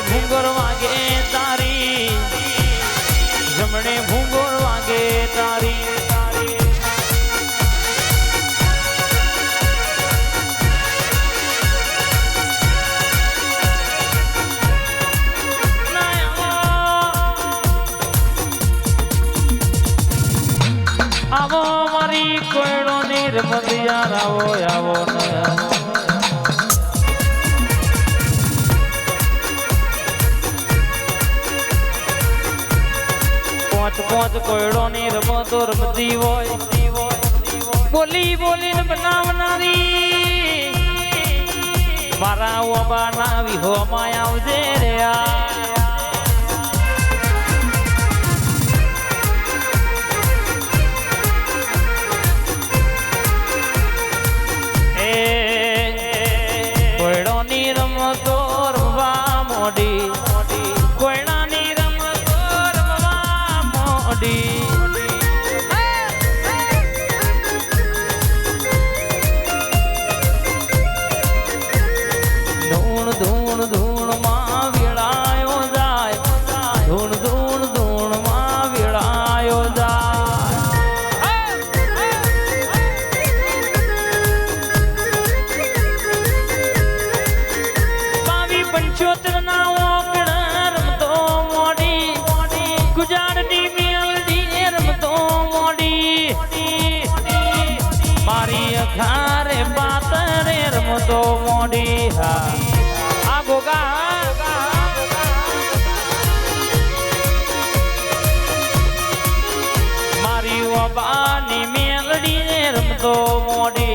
ભૂંગર વાગે તારી, જમણે ભૂંગર વાગે તારી. આવો મારી કોયડો ની રમતિયાર આવો આવો ને પાંચ પાંચ કોયડો ની રમતો રમતી હોય, બોલી બોલીને બનાવનારી મારા ઓબા ના વિહો માં આવજે રે આ. ધૂણ ધૂણ ધૂણ માં વેળાયો જાય, ધૂણ ધૂણ ધૂણ માં વેળાયો જાય. 22-75 ના ઓકડા રમતો મોડી, ગુજારની મેલડી રમતો મોડી, મારી અખારે પાતરે રમતો મોડી. હા આ ગોગા મારી ઓબાની મેલડી રમતો મોડી.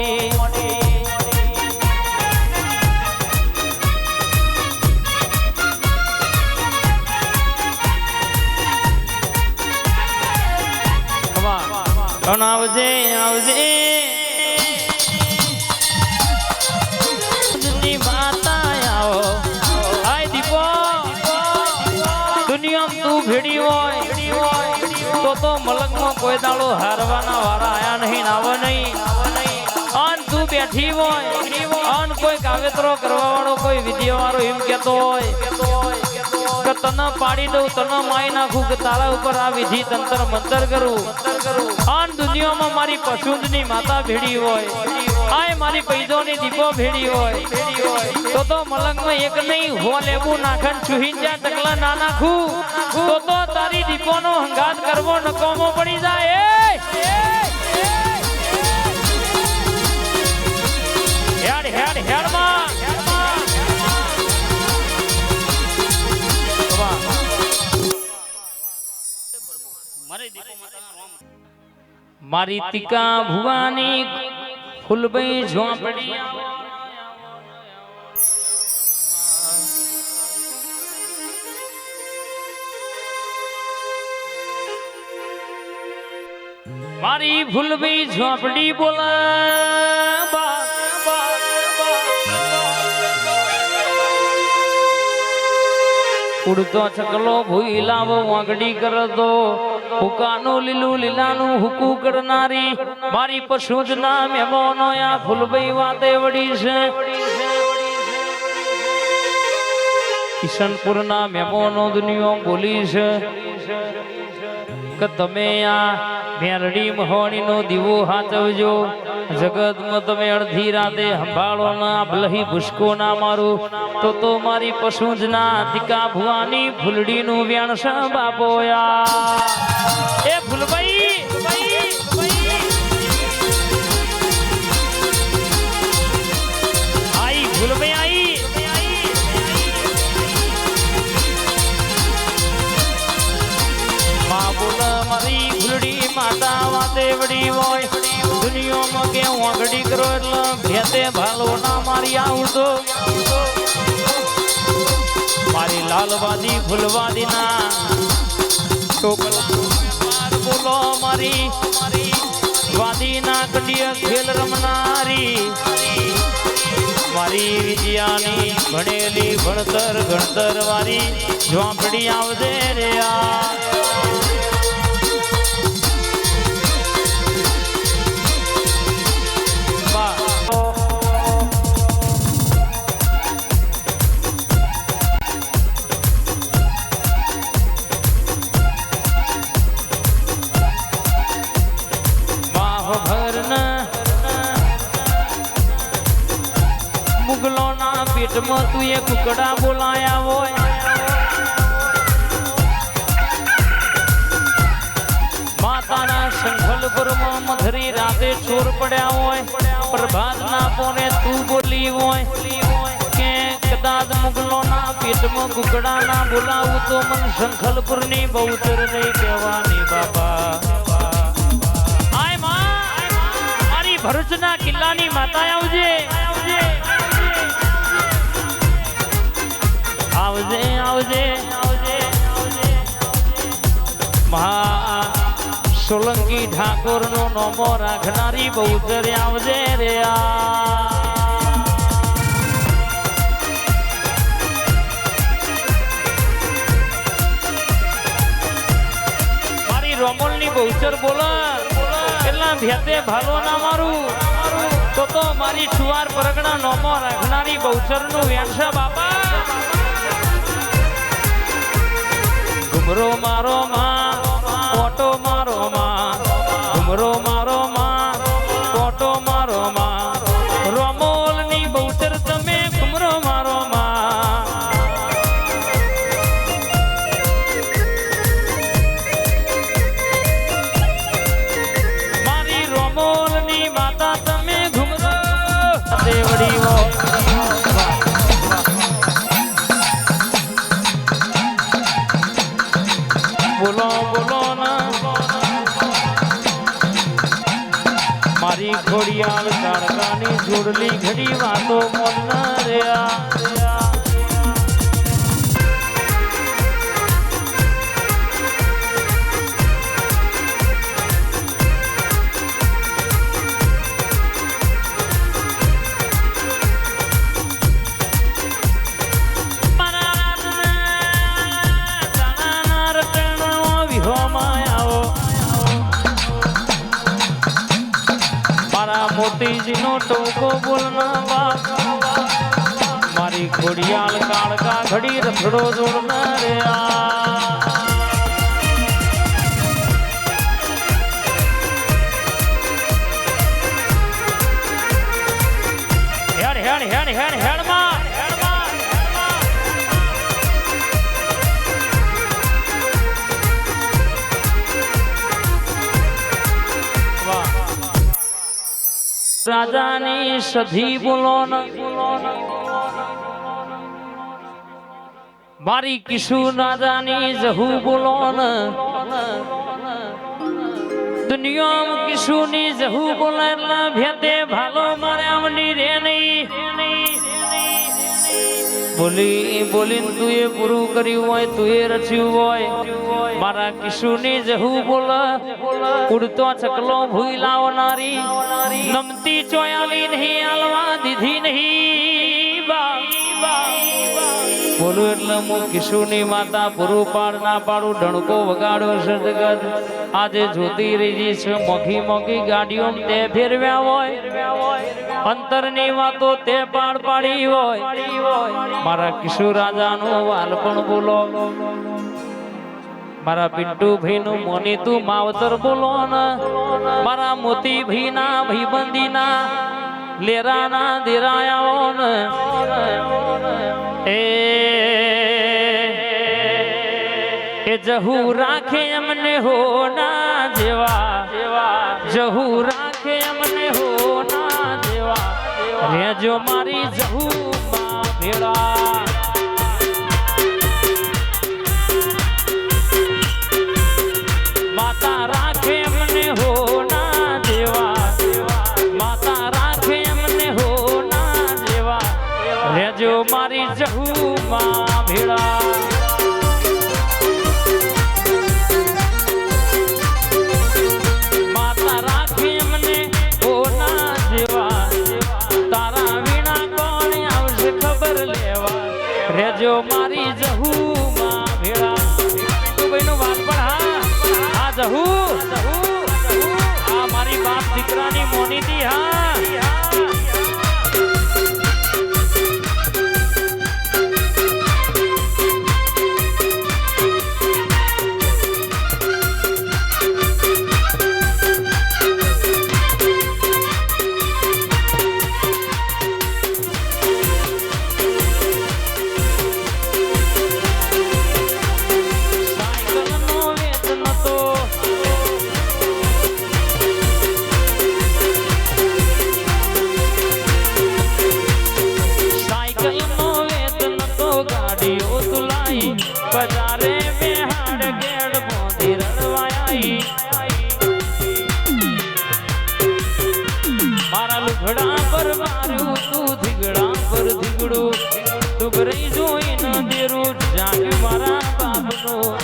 આવજે આવજે માતા આવો. આય દીપો દુનિયામાં તું ભેડી હોય તો મલકમાં કોઈ દાડો હારવાના વારા આયા નહીં, આવો નહીં. અન તું બેઠી હોય અન કોઈ કાવેતરો કરવા વાળો કોઈ વિધિ વાળો એમ કેતો હોય કે તને પાડી દઉં, તને માઈ નાખું, કે તારા ઉપર આ વિધિ તંત્ર મંતર કરું. અન દુનિયામાં મારી પશુંજની માતા ભેડી હોય, આય મારી પૈદોની દીપો ભેડી હોય તો મલંગમાં એક નહીં હો લેવું નાખન છુહીન જ્યાં ટકલા ના નાખું તો તારી દીપોનો હંગાત કરવો નકોમો પડી જાય. હેડ હેડ હેડ માં મારી ટીકા ભુવાની ફૂલબઈ ઝોંપડી. મારી ફૂલબઈ ઝોંપડી બોલા ઉડતો છકલો ભૂઈ લાવો વાંગડી કરતો, હુકાનું લીલું લીલાનું હુકું કરનારી મારી પશુજના મહેમાનો આ ફૂલબઈ વાતે વડી છે. કિશનપુરના મહેમાનો દુનિયા બોલી છે કે તમે આ મેરડી મહોણીનો દીવો હાચવજો, જગતમાં તમે અડધી રાતે સંભાળો ના ભલહી ભૂસકો ના મારું તો મારી પશુજના ટીકા ભુવાની ફૂલડીનું વ્યાણસ બાપોયા. એ ફૂલબઈ આઈ, ફૂલબઈ આઈ. મા બોલ મારી ફૂલડી માતા વાતે વડી હોય, દુનિયામાં કે વાંગડી કરો એટલે ભેતે ભાલો ના મારી આવતો. મારી લાલવાદી ફૂલવાદી ના બોલો મારી વાદી ના કંડિયા ખેલ રમનારી મારી વિદ્યાની ભણેલી ભણતર ગણતર વાળી ઝોંપડી આવજે રે આ. મુગલોના પેટમાં તું એ કુકડા બોલાયા હોય માતાના સંખલપુરમાં મધરી રાતે ચોર પડ્યા હોય પ્રભાતના પોને તું બોલી હોય કે કદાચ મુગલોના પેટમાં કુકડા ના બોલાવું તો મન સંખલપુરની બહુચર નહીં કહેવાની બાપા ભરૂચના કિલ્લાની માતા આવજે આવજે આવજે આવજે મહા સોલંકી ઠાકોર નો નોમો રાખનારી બહુચર આવજે રે મારી રોમોલ ની બહુચર બોલા કેટલા ભેતે ભાલો ના મારું તો મારી છુવાર પરગણા નોમો રાખનારી બહુચર નું વેણસા બાપા ઘુમરો મારો માં ઓટો મારો માં ઘુમરો મારો માં ઓટો મારો માં રોમોલ ની બહુચર તમે ઘુમરો મારો માં બોલો બોલો ના મારી ઘોડિયાળ કાળકાની જોડલી ઘડી વાતો મન રહ્યા મોતીજીનો ટોકો બોલના બાપ મારી ઘોડિયાળ કાળકા ઘડી રખડો જોડના રે હેડ હેડ હેડ હેડ હેડ માં રાજાની સધી બોલો મારી કિશુ રાજાની જહુ બોલો દુનિયામાં કિશુ ની જહુ બોલે એટલે ભેતે ભાલો મારે આવની રે નહીં બોલી બોલીને તું એ પૂરું કર્યું હોય તું એ રચ્યું હોય મારા કિશોરની જહુ બોલ ઉડતો ચકલો ભૂઈ લાવનારી નમતી ચોયાલી નહીં આલવા દીધી નહીં બોલું એટલે હું કિશોરની માતા પૂરું પાડ ના પાડું ડણકો વગાડ્યો છે જગત આજે જોતી રહી છે મોઘી મોઘી ગાડીઓ તે ફેરવ્યા હોય અંતરની વાતો તે પાડ પાડી હોય મારા કિશોર રાજાનો વાલ પણ બોલો મારા પિન્ટુ ભાઈ નું મોની તું માવતર બોલો ને મારા મોતી ભાઈ ના ભાઈબંધી ના લેરા ના દેરાયાઓ ને એ જહુ રાખે અમને હો ના જેવા જહુ રાખે અમને હો ના જેવા રેજો મારી જહુ માં ભેળા માતા રાખે અમને હો ના જેવા માતા રાખે અમને હો ના જેવા રેજો મારી જહુ માં ભેળા રેજો મારી જહુ માં ભેળા ભાઈ નું વાત પણ આ જહુ આ મારી બાપ દીકરાની મોની થી હા ડુગરી જોઈને દેરું જાગ્યું મારા બાપનું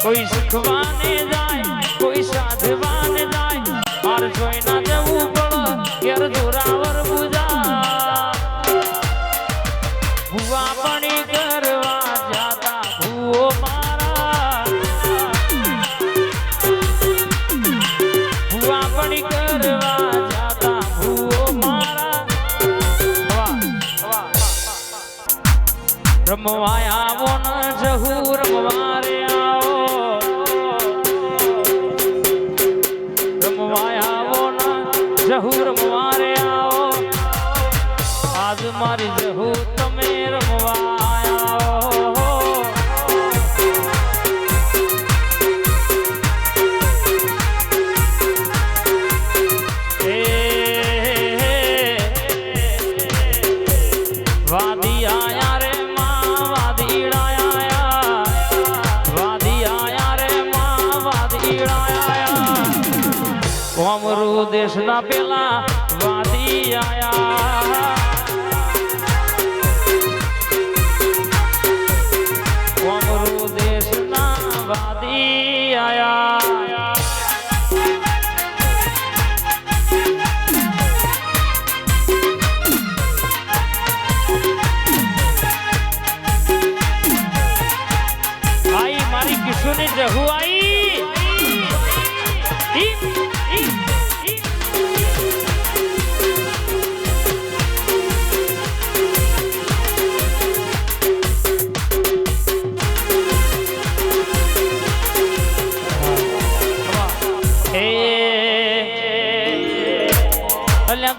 કોઈ શીખવાને જાય કોઈ સાધવાને જાય માર જોઈ ના જવું પડે ઘેર જોરાવર પૂજા ભુવા પણી કરવા જાતા ભૂઓ મારા ભુવા પણી કરવા જાતા ભૂઓ મારા રમવા આવો ન જહુ રમવા રે આવો રમવા આવો ન જહુ રમવા રે આવો આજ મારી જહુ તમે રમવા આવો વાદી આયા રે કોમરૂ દેશના પેલા વાદી આયા કોમરૂ દેશના વાદી આયા આઈ મારી કિશોરની જહુ આઈ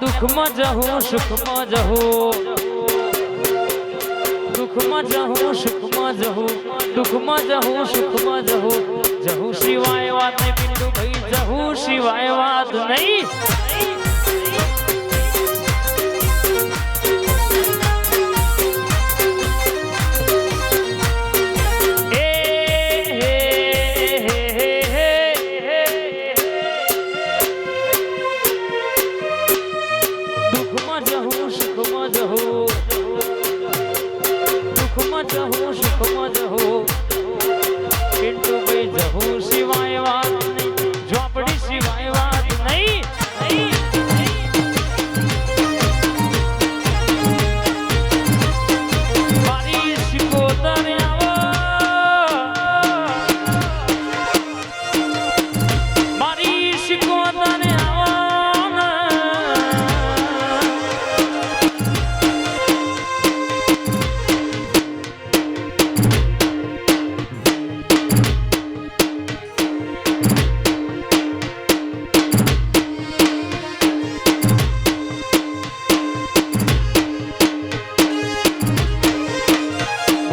દુઃખમાં જહું સુખમાં જહું દુઃખમાં જહું સુખમાં જહું દુઃખમાં જહું સુખમાં જહું જહું સિવાય વાત નહીં પિંડુ ભાઈ જહું સિવાય વાત નહીં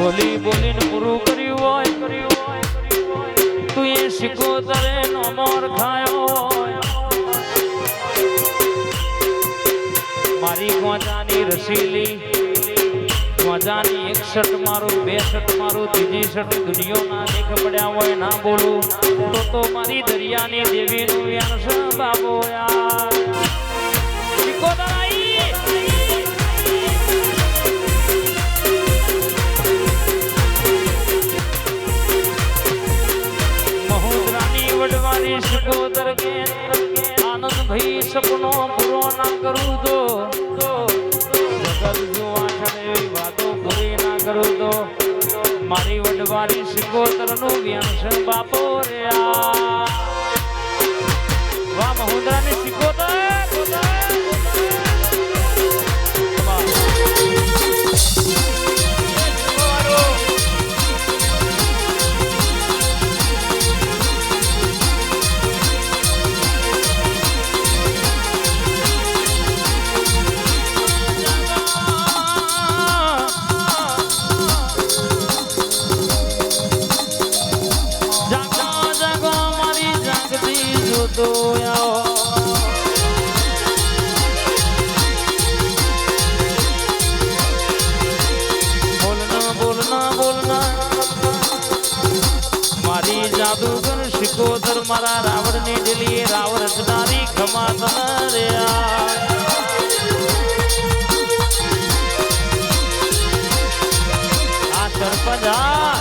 બોલી બોલીને પૂરું કર્યું હોય તું એ શિકોતરે નો મોર ખાયો મારી ગોજાની રસીલી ગોજાની 61 મારું 62 મારું ત્રીજી શટ દુનિયો ના દેખ પડ્યા હોય ના બોલું તો મારી દરિયાની દેવીનું યાન છે બાબો યાર શિકોતર વડવાની શિકોતર કે આનંદ ભાઈ સપનો પૂરો ના કરું તો જગત જો આઠને એવી વાતો પૂરી ના કરું તો મારી વડવાની શિકોતર નું વ્યંશન બાપો રે વાહ મહોદરાની શિકોતર જાદુગર શિકોતર મારા રાવણ ની દિલી રાવણ રચનારી ખમા રે જા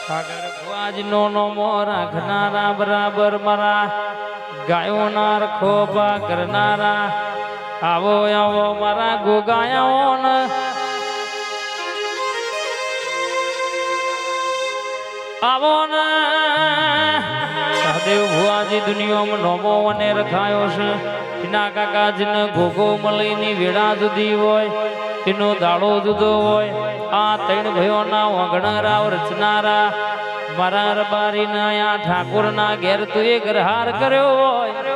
સાગર ભુવાજનો નોમો રાખનારા બરાબર મારા ગાયોના રખોબા કરનારા આવો આવો મારા ગોગાયાઓ ને આવો ને સહદેવ ભુવાજી દુનિયામાં નોમો અને રખાયો છે એના કાકાજીને ગોગો મળીની વેળા જુદી હોય એનો દાડો જુદો હોય આ ત્રણ ભાઈઓના વગણરા રચનારા મારા રબારીના આ ઠાકોરના ઘેર તું એક હાર કર્યો હોય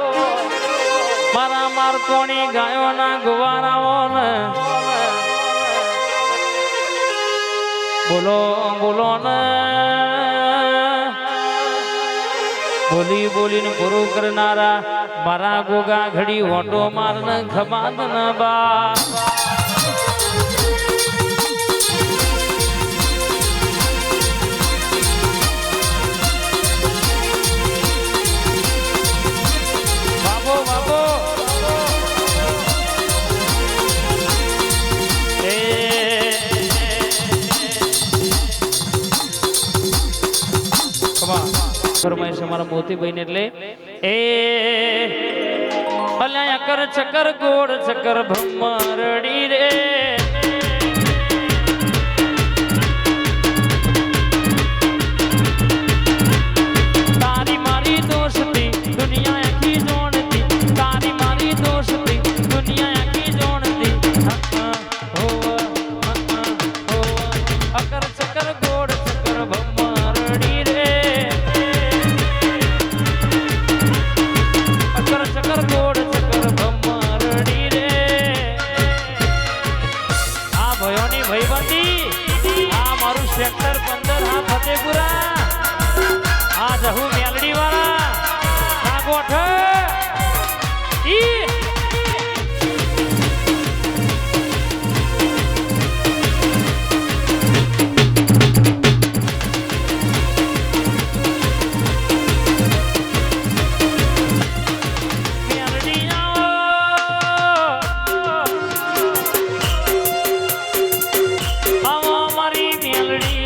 મારા મારકોણી ગાયોના ગુવારાઓ ને બોલો બોલો ને બોલી બોલીને પૂરું કરનારા મારા ગોગા ઘડી ઓટો મારને ખમાદ ના બા ફરમાઈશ અમારા મોતીભાઈ ને એટલે એ અલ્યા કર ચકર ગોળ ચકર ભમરડી રે તારી મારી દોસ્તી દુનિયા આખી જોણતી તારી મારી દોસ્તી દુનિયા આખી જોણતી અકર ચકર ગોળ ચકર ભમરડી રે સેક્ટર 15 હા ફતેપુરા આ જહુ મેલડી વાળા આ ગોઠ ઈ મેલડી આવો મારી મેલડી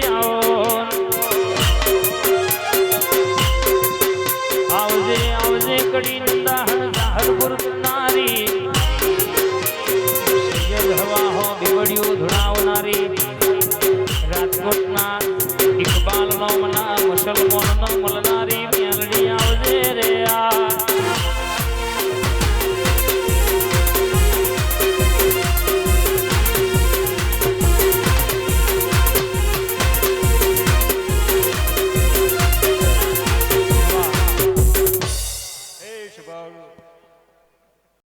આવજે આવજે કડી નંદા હરપુર